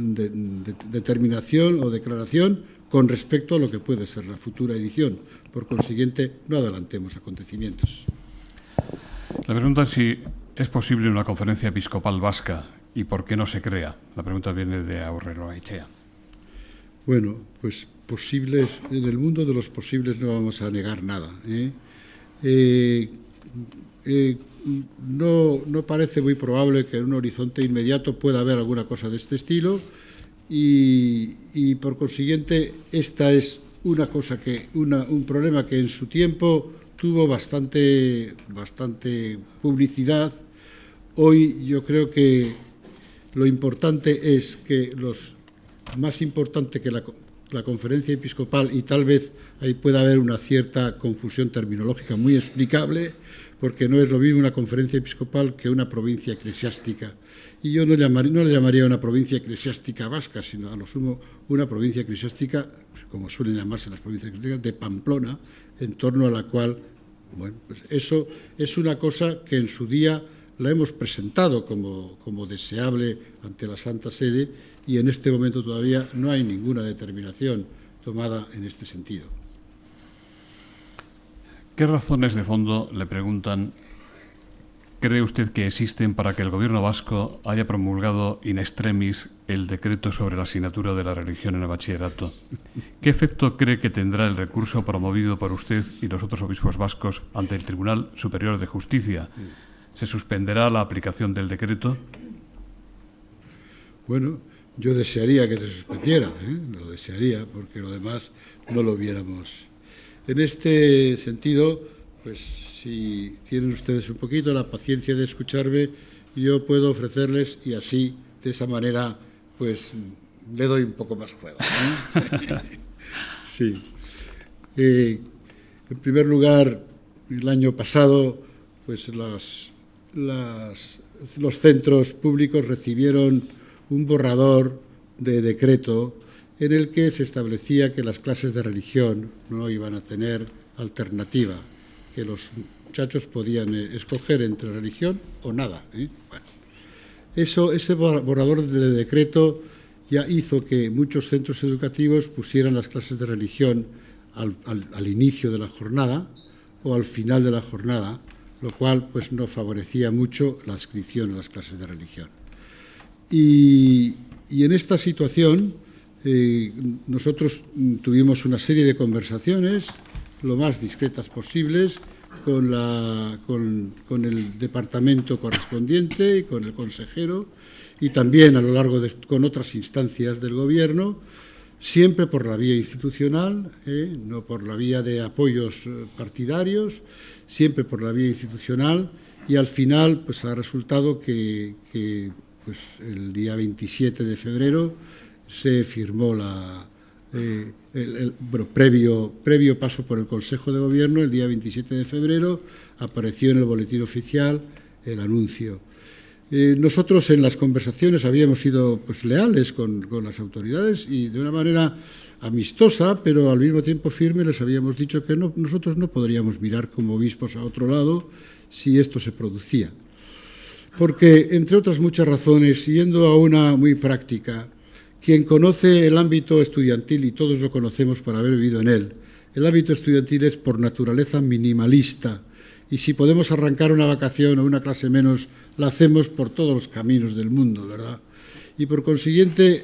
determinación o declaración con respecto a lo que puede ser la futura edición. Por consiguiente, no adelantemos acontecimientos. Le preguntan si es posible una conferencia episcopal vasca y por qué no se crea? La pregunta viene de Aurreloetxea. Bueno, pues posibles, en el mundo de los posibles no vamos a negar nada. No parece muy probable que en un horizonte inmediato pueda haber alguna cosa de este estilo y por consiguiente esta es una cosa un problema que en su tiempo tuvo bastante publicidad. Hoy yo creo que lo importante es que más importante que la conferencia episcopal, y tal vez ahí pueda haber una cierta confusión terminológica muy explicable, porque no es lo mismo una conferencia episcopal que una provincia eclesiástica. Y yo no le llamaría una provincia eclesiástica vasca, sino a lo sumo una provincia eclesiástica, como suelen llamarse las provincias eclesiásticas, de Pamplona, en torno a la cual, bueno, pues eso es una cosa que en su día la hemos presentado como deseable ante la Santa Sede y en este momento todavía no hay ninguna determinación tomada en este sentido. ¿Qué razones de fondo, le preguntan, cree usted que existen para que el Gobierno vasco haya promulgado in extremis el decreto sobre la asignatura de la religión en el bachillerato? ¿Qué efecto cree que tendrá el recurso promovido por usted y los otros obispos vascos ante el Tribunal Superior de Justicia? ¿Se suspenderá la aplicación del decreto? Bueno, yo desearía que se suspendiera, lo desearía, porque lo demás no lo viéramos. En este sentido, pues si tienen ustedes un poquito la paciencia de escucharme, yo puedo ofrecerles, y así, de esa manera, pues le doy un poco más juego. Sí. En primer lugar, el año pasado, pues los centros públicos recibieron un borrador de decreto en el que se establecía que las clases de religión no iban a tener alternativa, que los muchachos podían escoger entre religión o nada. Bueno, ese borrador de decreto ya hizo que muchos centros educativos pusieran las clases de religión al inicio de la jornada o al final de la jornada, lo cual pues no favorecía mucho la inscripción a las clases de religión. Y en esta situación nosotros tuvimos una serie de conversaciones lo más discretas posibles con el departamento correspondiente y con el consejero y también a lo largo con otras instancias del Gobierno, siempre por la vía institucional, no por la vía de apoyos partidarios, siempre por la vía institucional, y al final pues ha resultado que pues, el día 27 de febrero se firmó previo paso por el Consejo de Gobierno. El día 27 de febrero apareció en el boletín oficial el anuncio. Nosotros en las conversaciones habíamos sido pues, leales con las autoridades y de una manera amistosa, pero al mismo tiempo firme, les habíamos dicho que nosotros no podríamos mirar como obispos a otro lado si esto se producía. Porque, entre otras muchas razones, yendo a una muy práctica, quien conoce el ámbito estudiantil, y todos lo conocemos por haber vivido en él, el ámbito estudiantil es por naturaleza minimalista, y si podemos arrancar una vacación o una clase menos, la hacemos por todos los caminos del mundo, ¿verdad? Y por consiguiente,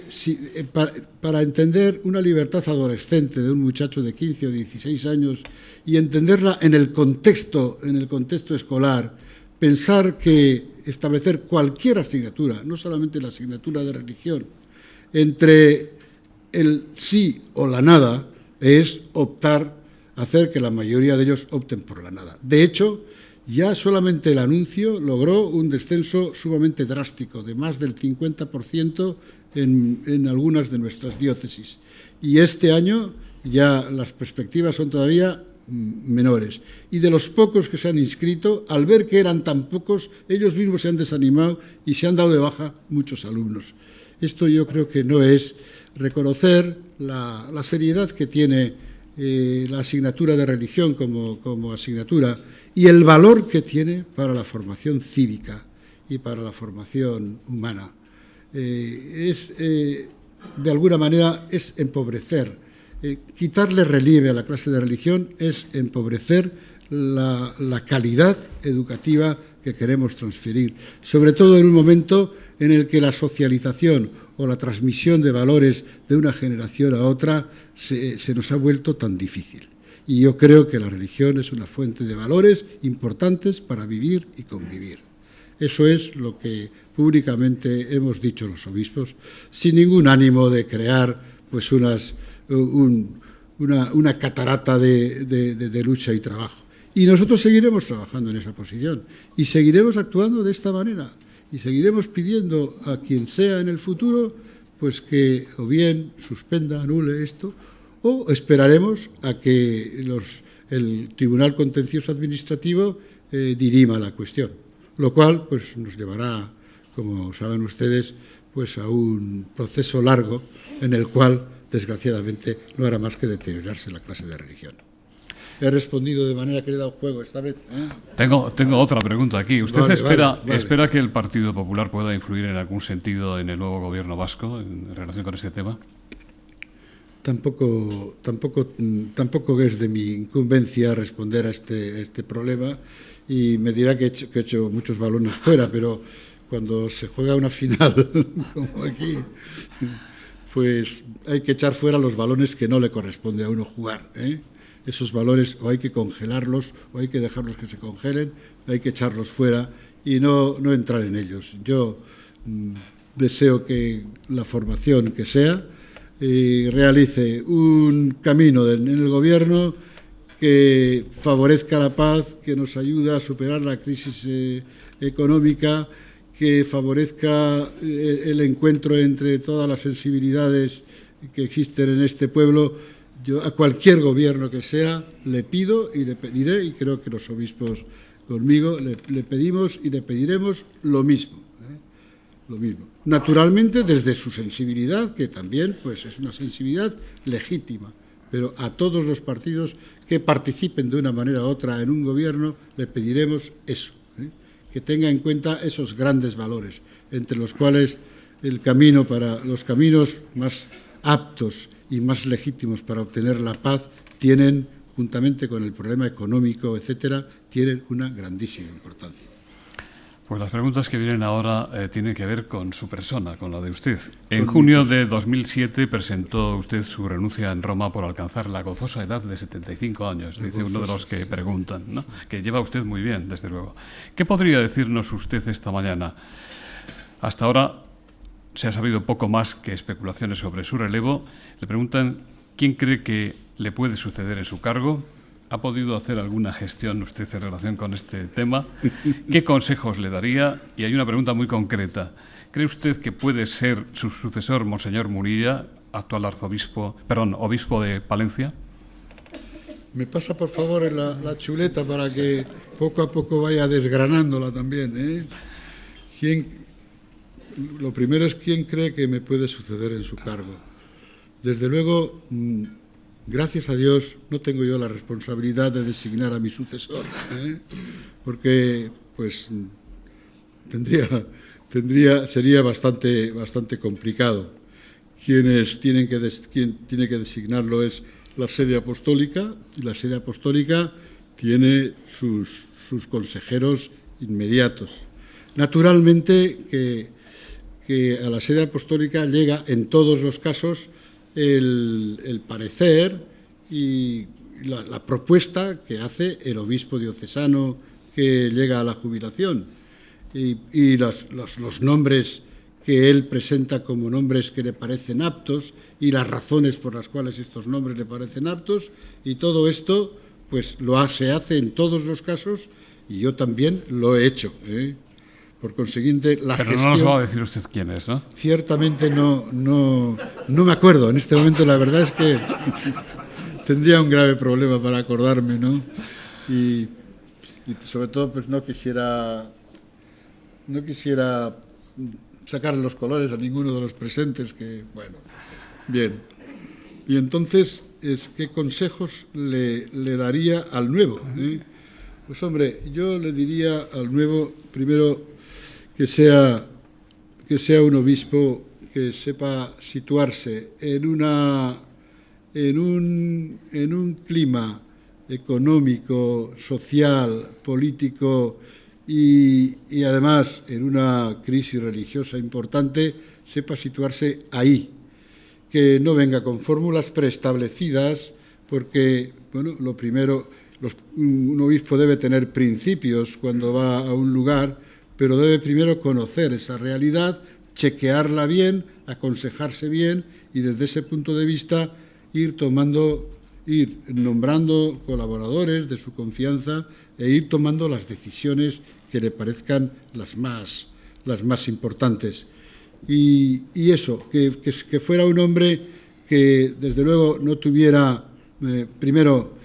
para entender una libertad adolescente de un muchacho de 15 o 16 años y entenderla en el contexto escolar, pensar que establecer cualquier asignatura, no solamente la asignatura de religión, entre el sí o la nada, es hacer que la mayoría de ellos opten por la nada. De hecho, ya solamente el anuncio logró un descenso sumamente drástico, de más del 50% en algunas de nuestras diócesis. Y este año ya las perspectivas son todavía menores. Y de los pocos que se han inscrito, al ver que eran tan pocos, ellos mismos se han desanimado y se han dado de baja muchos alumnos. Esto yo creo que no es reconocer la seriedad que tiene la asignatura de religión como asignatura y el valor que tiene para la formación cívica y para la formación humana. De alguna manera es empobrecer, quitarle relieve a la clase de religión es empobrecer la calidad educativa que queremos transferir, sobre todo en un momento en el que la socialización o la transmisión de valores de una generación a otra se nos ha vuelto tan difícil. Y yo creo que la religión es una fuente de valores importantes para vivir y convivir. Eso es lo que públicamente hemos dicho los obispos, sin ningún ánimo de crear pues una catarata de lucha y trabajo. Y nosotros seguiremos trabajando en esa posición y seguiremos actuando de esta manera y seguiremos pidiendo a quien sea en el futuro pues que o bien suspenda, anule esto, o esperaremos a que el Tribunal Contencioso Administrativo dirima la cuestión, lo cual pues nos llevará, como saben ustedes, pues a un proceso largo en el cual, desgraciadamente, no hará más que deteriorarse la clase de religión. He respondido de manera que le he dado juego esta vez. Tengo otra pregunta aquí. ¿Usted espera que el Partido Popular pueda influir en algún sentido en el nuevo gobierno vasco en relación con este tema? Tampoco es de mi incumbencia responder a este problema y me dirá que he hecho muchos balones fuera, pero cuando se juega una final como aquí, pues hay que echar fuera los balones que no le corresponde a uno jugar, ¿eh? Esos valores o hay que congelarlos o hay que dejarlos que se congelen, hay que echarlos fuera y no entrar en ellos. Yo deseo que la formación que sea realice un camino en el Gobierno que favorezca la paz, que nos ayude a superar la crisis económica, que favorezca el encuentro entre todas las sensibilidades que existen en este pueblo. Yo a cualquier gobierno que sea le pido y le pediré, y creo que los obispos conmigo le pedimos y le pediremos lo mismo. Lo mismo. Naturalmente desde su sensibilidad, que también pues, es una sensibilidad legítima, pero a todos los partidos que participen de una manera u otra en un gobierno le pediremos eso, que tenga en cuenta esos grandes valores, entre los cuales los caminos más aptos y más legítimos para obtener la paz tienen, juntamente con el problema económico, etcétera, tienen una grandísima importancia. Pues las preguntas que vienen ahora tienen que ver con su persona, con la de usted. En junio de 2007 presentó usted su renuncia en Roma por alcanzar la gozosa edad de 75 años, dice uno de los que preguntan, ¿no? Que lleva usted muy bien, desde luego. ¿Qué podría decirnos usted esta mañana? Hasta ahora se ha sabido poco más que especulaciones sobre su relevo. Le preguntan quién cree que le puede suceder en su cargo. ¿Ha podido hacer alguna gestión usted en relación con este tema? ¿Qué consejos le daría? Y hay una pregunta muy concreta. ¿Cree usted que puede ser su sucesor, Monseñor Munilla, actual obispo de Palencia? Me pasa, por favor, la chuleta para que poco a poco vaya desgranándola también, ¿eh? Lo primero es quién cree que me puede suceder en su cargo. Desde luego, gracias a Dios, no tengo yo la responsabilidad de designar a mi sucesor, porque pues sería bastante complicado. Quien tiene que designarlo es la sede apostólica, y la sede apostólica tiene sus consejeros inmediatos. Naturalmente que a la sede apostólica llega en todos los casos el parecer y la propuesta que hace el obispo diocesano que llega a la jubilación y los nombres que él presenta como nombres que le parecen aptos y las razones por las cuales estos nombres le parecen aptos, y todo esto pues se hace en todos los casos y yo también lo he hecho, Por consiguiente, la gestión... Pero no nos va a decir usted quién es, ¿no? Ciertamente no me acuerdo. En este momento la verdad es que tendría un grave problema para acordarme, ¿no? Y sobre todo pues no quisiera sacar los colores a ninguno de los presentes, que, bueno, bien. Y entonces, ¿qué consejos le daría al nuevo? Pues hombre, yo le diría al nuevo, primero, que sea un obispo que sepa situarse en un clima económico, social, político, y además en una crisis religiosa importante sepa situarse ahí, que no venga con fórmulas preestablecidas, porque, bueno, lo primero, un obispo debe tener principios cuando va a un lugar, pero debe primero conocer esa realidad, chequearla bien, aconsejarse bien y desde ese punto de vista ir nombrando colaboradores de su confianza e ir tomando las decisiones que le parezcan las más importantes. Y eso, que fuera un hombre que desde luego no tuviera, primero,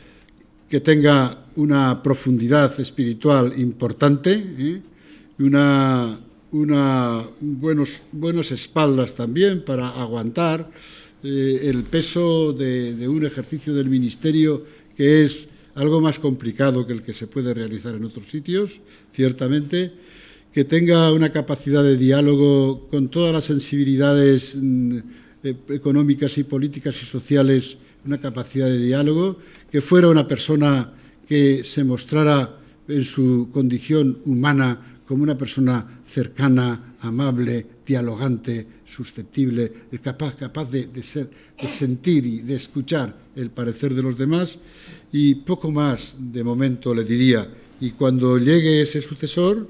que tenga una profundidad espiritual importante, buenas espaldas también para aguantar el peso de un ejercicio del ministerio que es algo más complicado que el que se puede realizar en otros sitios, ciertamente, que tenga una capacidad de diálogo con todas las sensibilidades económicas y políticas y sociales, una capacidad de diálogo, que fuera una persona que se mostrara en su condición humana como una persona cercana, amable, dialogante, susceptible, capaz de sentir y de escuchar el parecer de los demás, y poco más de momento le diría. Y cuando llegue ese sucesor,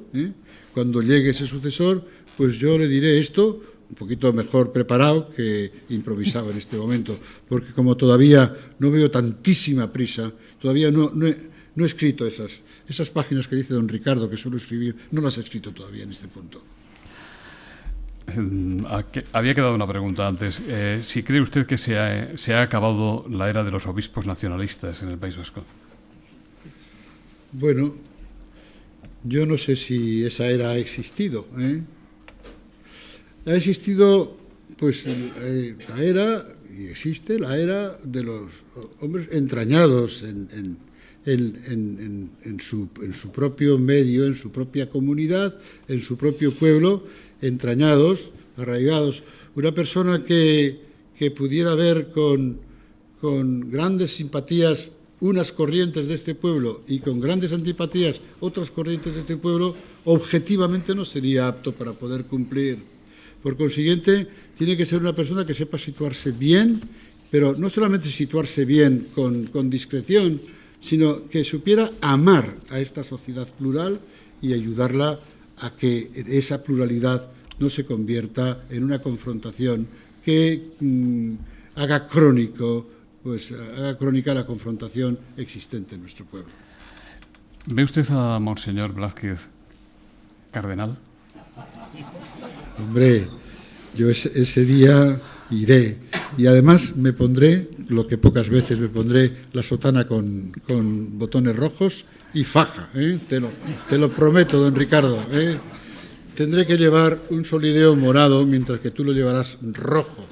pues yo le diré esto un poquito mejor preparado que improvisado en este momento, porque como todavía no veo tantísima prisa, todavía no he escrito esas páginas que dice don Ricardo que suelo escribir, no las he escrito todavía en este punto. Había quedado una pregunta antes. Si cree usted que se ha acabado la era de los obispos nacionalistas en el País Vasco. Bueno, yo no sé si esa era ha existido. Ha existido, pues, la era, y existe la era de los hombres entrañados en su propio medio, en su propia comunidad, en su propio pueblo, entrañados, arraigados. Una persona que pudiera ver con grandes simpatías unas corrientes de este pueblo y con grandes antipatías otras corrientes de este pueblo, objetivamente no sería apto para poder cumplir. Por consiguiente, tiene que ser una persona que sepa situarse bien, pero no solamente situarse bien con discreción, sino que supiera amar a esta sociedad plural y ayudarla a que esa pluralidad no se convierta en una confrontación que haga crónica la confrontación existente en nuestro pueblo. ¿Ve usted a Monseñor Blázquez cardenal? Hombre, yo ese día iré y además me pondré, lo que pocas veces me pondré, la sotana con botones rojos y faja, te lo prometo, don Ricardo. Tendré que llevar un solideo morado mientras que tú lo llevarás rojo,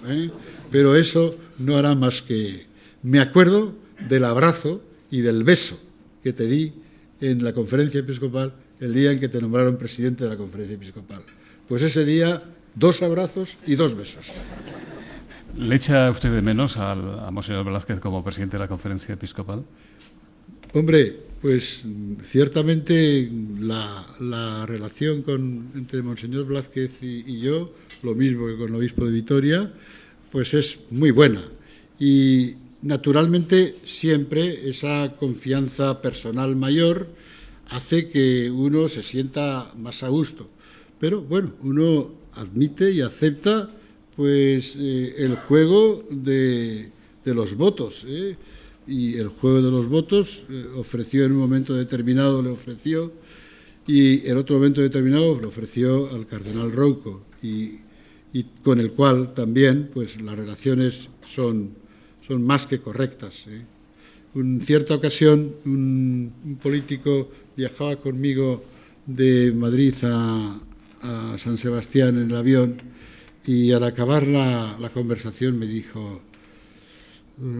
pero eso no hará más que... Me acuerdo del abrazo y del beso que te di en la conferencia episcopal el día en que te nombraron presidente de la conferencia episcopal. Pues ese día, 2 abrazos y 2 besos. ¿Le echa usted de menos a Monseñor Blázquez como presidente de la conferencia episcopal? Hombre, pues ciertamente la relación entre Monseñor Blázquez y yo, lo mismo que con el obispo de Vitoria, pues es muy buena. Y naturalmente siempre esa confianza personal mayor hace que uno se sienta más a gusto. Pero bueno, uno admite y acepta pues el juego de los votos, y el juego de los votos ofreció en un momento determinado, y en otro momento determinado le ofreció al cardenal Rouco, y con el cual también pues las relaciones son más que correctas. En cierta ocasión un político viajaba conmigo de Madrid a San Sebastián en el avión y al acabar la conversación me dijo: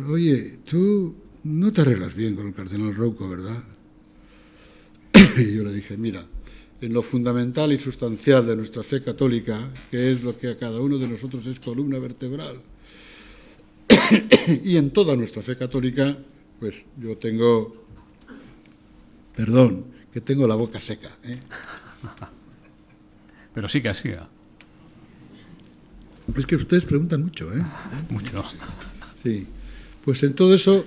oye, tú no te arreglas bien con el cardenal Rouco, ¿verdad? Y yo le dije: mira, en lo fundamental y sustancial de nuestra fe católica, que es lo que a cada uno de nosotros es columna vertebral, y en toda nuestra fe católica, pues yo tengo, perdón que tengo la boca seca. Pero siga. Es que ustedes preguntan mucho, Mucho. Sí. Pues en todo eso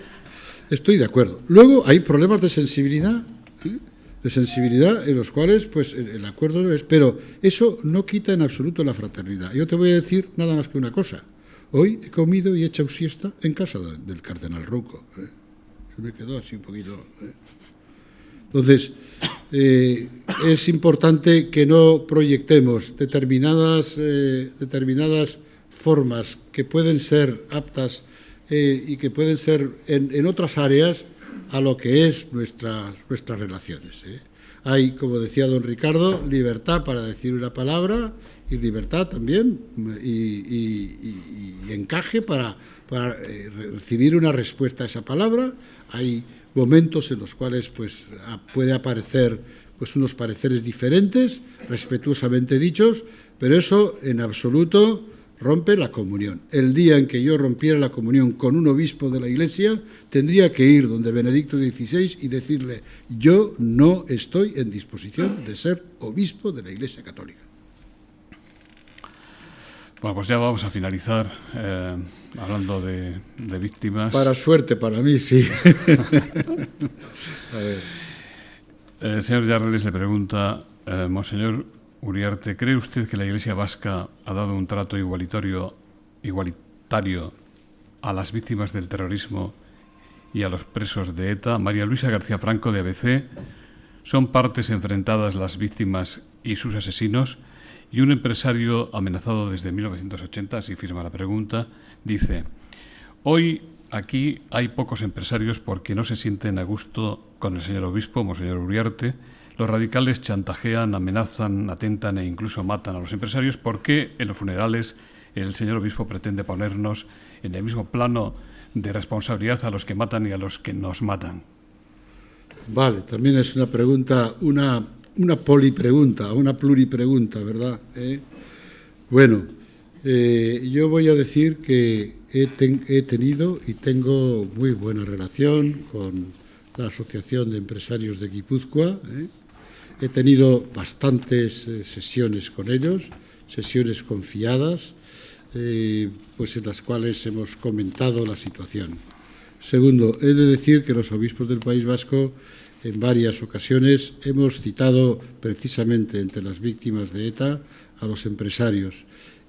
estoy de acuerdo. Luego hay problemas de sensibilidad, en los cuales pues el acuerdo no es, pero eso no quita en absoluto la fraternidad. Yo te voy a decir nada más que una cosa. Hoy he comido y he echado siesta en casa del cardenal Rouco. Se me quedó así un poquito. Entonces, es importante que no proyectemos determinadas formas que pueden ser aptas y que pueden ser en otras áreas a lo que es nuestras relaciones. Hay, como decía don Ricardo, libertad para decir una palabra y libertad también y encaje para recibir una respuesta a esa palabra. Hay momentos en los cuales pues puede aparecer pues unos pareceres diferentes, respetuosamente dichos, pero eso en absoluto rompe la comunión. El día en que yo rompiera la comunión con un obispo de la Iglesia, tendría que ir donde Benedicto XVI y decirle: yo no estoy en disposición de ser obispo de la Iglesia Católica. Bueno, pues ya vamos a finalizar hablando de víctimas. Para suerte, para mí, sí. A ver. El señor Yarles le pregunta, Monseñor Uriarte, ¿cree usted que la Iglesia vasca ha dado un trato igualitario a las víctimas del terrorismo y a los presos de ETA? María Luisa García Franco, de ABC, ¿son partes enfrentadas las víctimas y sus asesinos? Y un empresario amenazado desde 1980, así firma la pregunta, dice: hoy aquí hay pocos empresarios porque no se sienten a gusto con el señor obispo, Monseñor Uriarte. Los radicales chantajean, amenazan, atentan e incluso matan a los empresarios. ¿Por qué en los funerales el señor obispo pretende ponernos en el mismo plano de responsabilidad a los que matan y a los que nos matan? Vale, también es una pregunta, una polipregunta, una pluripregunta, ¿verdad? Bueno, yo voy a decir que he tenido y tengo muy buena relación con la Asociación de Empresarios de Guipúzcoa. He tenido bastantes sesiones con ellos, sesiones confiadas, pues en las cuales hemos comentado la situación. Segundo, he de decir que los obispos del País Vasco en varias ocasiones hemos citado precisamente entre las víctimas de ETA a los empresarios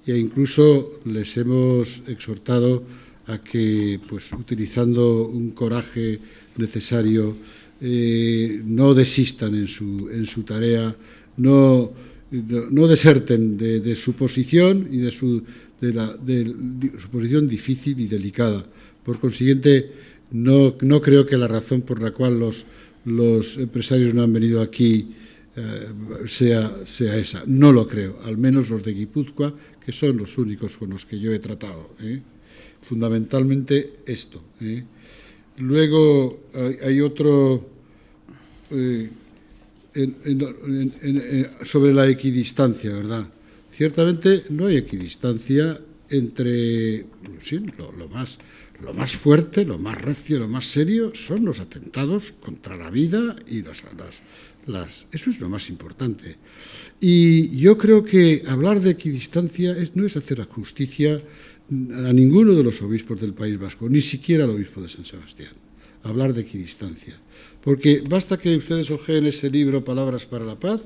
e incluso les hemos exhortado a que, pues, utilizando un coraje necesario, no desistan en su tarea, no deserten de su posición y de su posición difícil y delicada. Por consiguiente, no creo que la razón por la cual los empresarios no han venido aquí sea esa. No lo creo, al menos los de Guipúzcoa, que son los únicos con los que yo he tratado. Fundamentalmente esto. Luego hay otro sobre la equidistancia, ¿verdad? Ciertamente no hay equidistancia entre lo más fuerte, lo más recio, lo más serio son los atentados contra la vida y eso es lo más importante. Y yo creo que hablar de equidistancia no es hacer justicia a ninguno de los obispos del País Vasco, ni siquiera al obispo de San Sebastián, hablar de equidistancia. Porque basta que ustedes ojeen ese libro Palabras para la Paz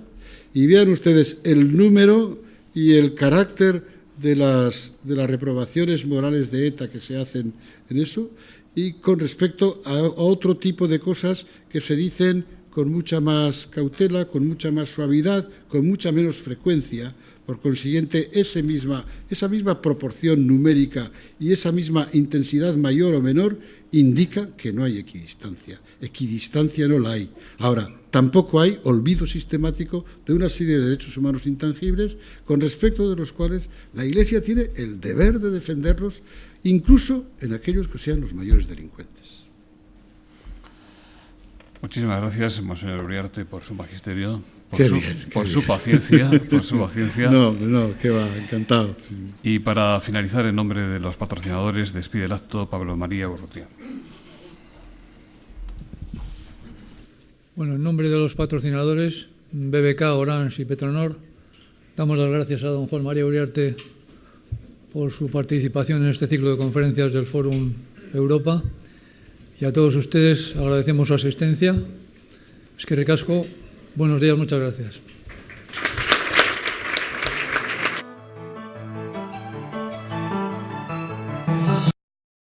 y vean ustedes el número y el carácter de las reprobaciones morales de ETA que se hacen en eso, y con respecto a otro tipo de cosas que se dicen con mucha más cautela, con mucha más suavidad, con mucha menos frecuencia. Por consiguiente, esa misma proporción numérica y esa misma intensidad mayor o menor indica que no hay equidistancia. Equidistancia no la hay. Ahora, tampoco hay olvido sistemático de una serie de derechos humanos intangibles con respecto de los cuales la Iglesia tiene el deber de defenderlos, incluso en aquellos que sean los mayores delincuentes. Muchísimas gracias, Monseñor Uriarte, por su magisterio, por su paciencia. No, qué va, encantado. Sí. Y para finalizar, en nombre de los patrocinadores, despide el acto Pablo María Urrutia. Bueno, en nombre de los patrocinadores, BBK, Orange y Petronor, damos las gracias a don Juan María Uriarte por su participación en este ciclo de conferencias del Fórum Europa, y a todos ustedes agradecemos su asistencia. Eskerrik asko, buenos días, muchas gracias.